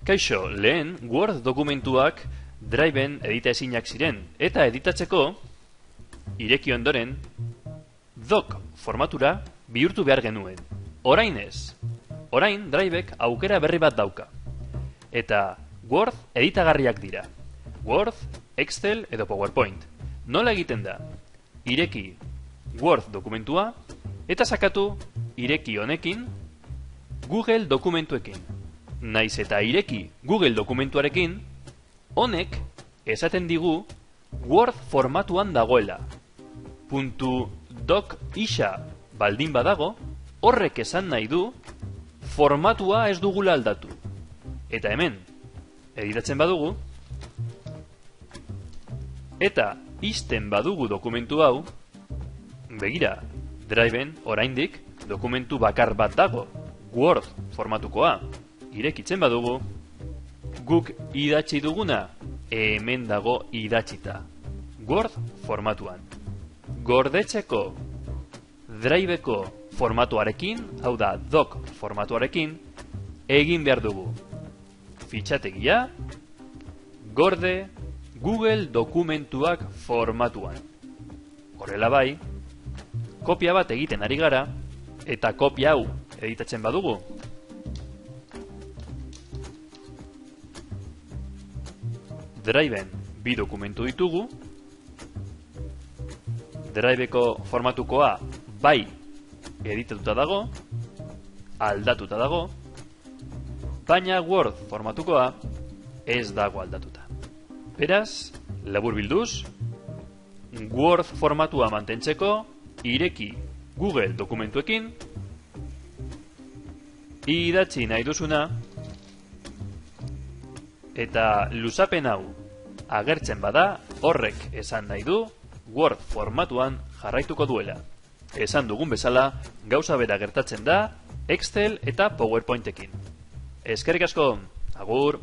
Kaixo, lehen Word dokumentuak Driven edita ezinak ziren, eta editatzeko ireki ondoren doc formatura bihurtu behar genuen. Orain ez. Orain Drivek aukera berri bat dauka. Eta Word editagarriak dira. Word, Excel edo PowerPoint. Nola egiten da? Ireki Word dokumentua eta sakatu ireki honekin Google dokumentuekin. Naiz eta ireki Google dokumentuarekin, honek esaten digu Word formatuan dagoela. .doc isa baldin badago, horrek esan nahi du formatua ez dugula aldatu. Eta hemen, editatzen badugu, eta ixten badugu dokumentu hau, begira, Driven oraindik dokumentu bakar bat dago, Word formatukoa. Irekitzen badugu, guk idatzi duguna, hemen dago idatzita. Word formatuan. Gordetzeko Driveko formatuarekin, hau da doc formatuarekin, egin behar dugu fitxategia, gorde Google dokumentuak formatuan. Horrela bai, kopia bat egiten ari gara, eta kopia hau editatzen badugu, Driven bi dokumentu ditugu, Driveko formatukoa bai editatuta dago, aldatuta dago, baina Word formatukoa ez dago aldatuta. Beraz, labur bilduz, Word formatua mantentzeko, ireki Google dokumentuekin, idatzi nahi duzuna, eta luzapen hau agertzen bada, horrek esan nahi du Word formatuan jarraituko duela. Esan dugun bezala, gauza bera gertatzen da Excel eta PowerPointekin. Eskerrik asko, agur!